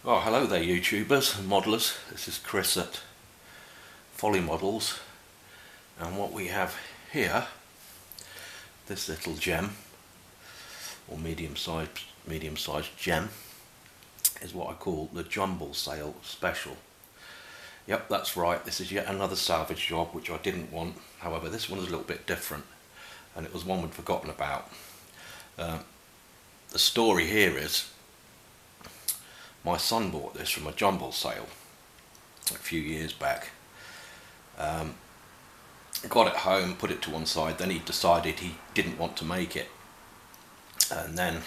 Oh, hello there YouTubers and modelers. This is Chris at Folly Models, and what we have here, this little gem, or medium-sized gem, is what I call the Jumble Sale Special. Yep, that's right, this is yet another salvage job which I didn't want. However, this one is a little bit different, and it was one we'd forgotten about. The story here is, my son bought this from a Jumble sale a few years back. Got it home, put it to one side, then he decided he didn't want to make it. And then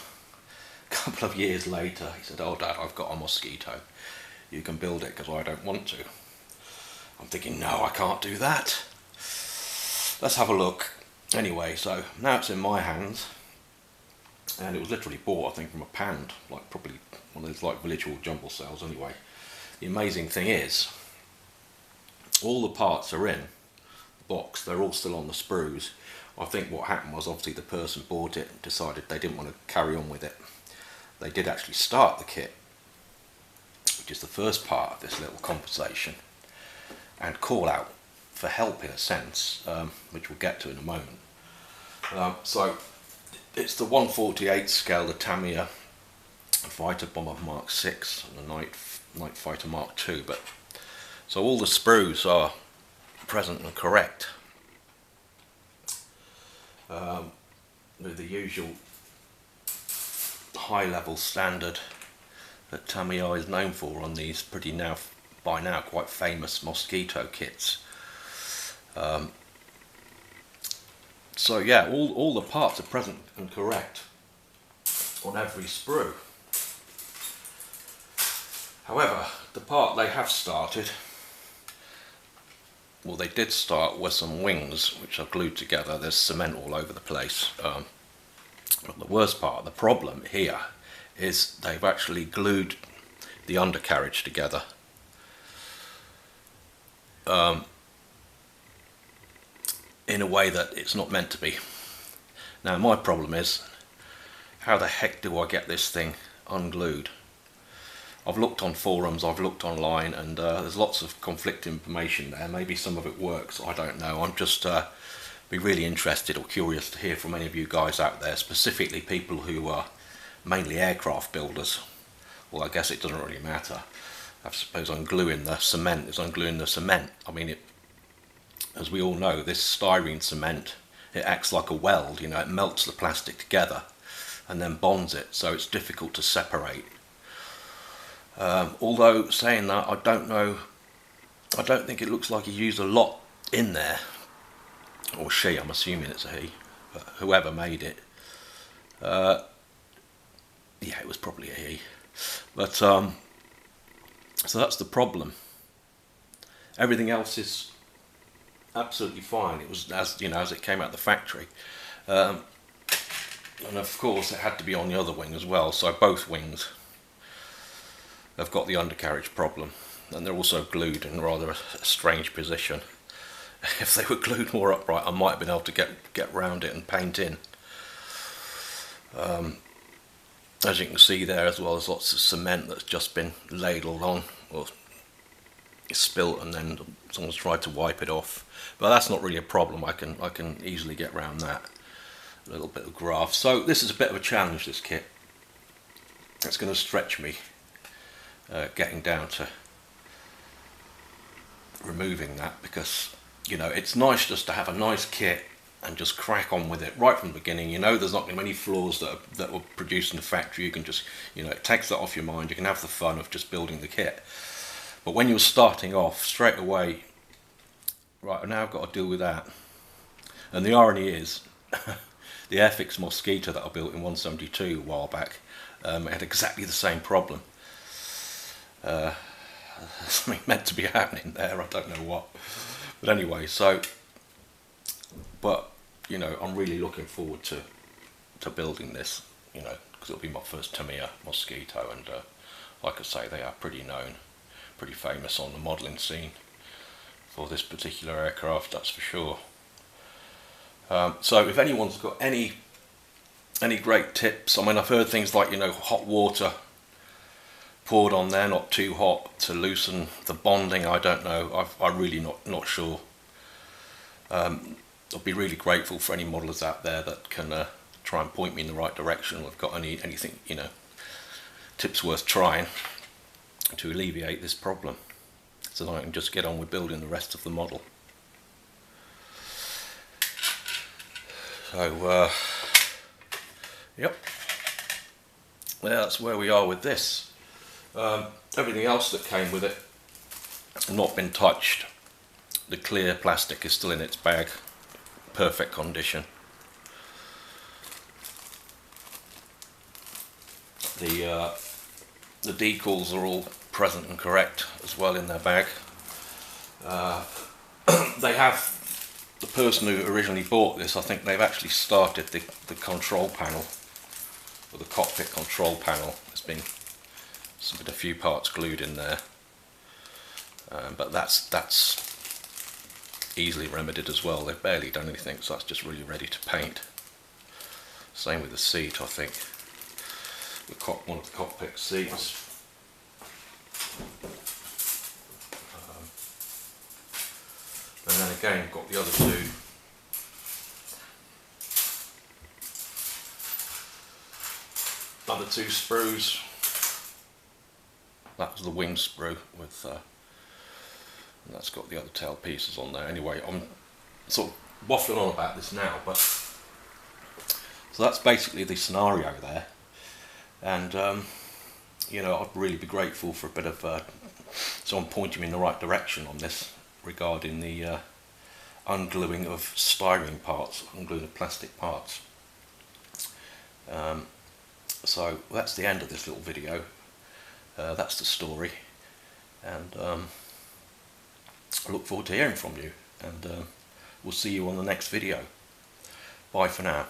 a couple of years later he said, "Oh Dad, I've got a Mosquito. You can build it because I don't want to." I'm thinking, no, I can't do that. Let's have a look. Anyway, so now it's in my hands. And it was literally bought, I think, from a pound, like probably one of those like village hall jumble sales anyway. The amazing thing is, all the parts are in the box, they're all still on the sprues. I think what happened was, obviously the person bought it and decided they didn't want to carry on with it. They did actually start the kit, which is the first part of this little conversation, and call out for help in a sense, which we'll get to in a moment. So it's the 1/48 scale, the Tamiya Fighter Bomber Mark 6 and the Night Fighter Mark 2. But so all the sprues are present and correct, with the usual high-level standard that Tamiya is known for on these by now quite famous Mosquito kits. So yeah, all the parts are present and correct on every sprue. However, the part they have started, well, they did start with some wings which are glued together. There's cement all over the place. But the worst part, the problem here, is they've actually glued the undercarriage together. In a way that it's not meant to be. Now my problem is, how the heck do I get this thing unglued? I've looked on forums, I've looked online, and there's lots of conflicting information there. Maybe some of it works, I don't know. I'm just be really interested or curious to hear from any of you guys out there, specifically people who are mainly aircraft builders. Well, I guess it doesn't really matter. I suppose ungluing the cement is ungluing the cement. I mean, as we all know, this styrene cement, it acts like a weld, you know, it melts the plastic together and then bonds it, so it's difficult to separate. Although, saying that, I don't think it looks like he used a lot in there, or she, I'm assuming it's a he, but whoever made it, yeah, it was probably a he. But, so that's the problem. Everything else is absolutely fine. It was as it came out of the factory, and of course it had to be on the other wing as well. So both wings have got the undercarriage problem, and they're also glued in rather a strange position. If they were glued more upright, I might have been able to get round it and paint in. As you can see there as well, there's lots of cement that's just been ladled on, or spilt, and then someone's tried to wipe it off. But that's not really a problem. I can easily get around that. A little bit of graft. So this is a bit of a challenge, this kit. It's going to stretch me getting down to removing that, because it's nice just to have a nice kit and just crack on with it right from the beginning. There's not going to be any flaws that were produced in the factory. You can just, it takes that off your mind. You can have the fun of just building the kit. But when you're starting off, straight away, right, I've now got to deal with that. And the irony is, the Airfix Mosquito that I built in 172 a while back had exactly the same problem. Something meant to be happening there, I don't know what. But anyway, I'm really looking forward to building this, because it'll be my first Tamiya Mosquito, and like I say, they are pretty known, pretty famous on the modelling scene for this particular aircraft, that's for sure. So if anyone's got any great tips, I mean, I've heard things like, hot water poured on there, not too hot to loosen the bonding. I don't know. I'm really not sure. I'll be really grateful for any modelers out there that can try and point me in the right direction, or have got anything, you know, tips worth trying to alleviate this problem, so that I can just get on with building the rest of the model. So yep, well, that's where we are with this. Everything else that came with it has not been touched. The clear plastic is still in its bag, perfect condition. The decals are all present and correct as well in their bag. They have, the person who originally bought this, I think they've actually started the control panel, or the cockpit control panel. There's been a few parts glued in there, but that's easily remedied as well. They've barely done anything, so that's just really ready to paint. Same with the seat, I think. One of the cockpit seats. And then again, we've got the other two. Other two sprues. That was the wing sprue with, and that's got the other tail pieces on there. Anyway, I'm sort of waffling on about this now, but so that's basically the scenario there. And you know, I'd really be grateful for a bit of someone pointing me in the right direction on this regarding the ungluing of styrene parts, ungluing of plastic parts. So that's the end of this little video. That's the story, and I look forward to hearing from you, and we'll see you on the next video. Bye for now.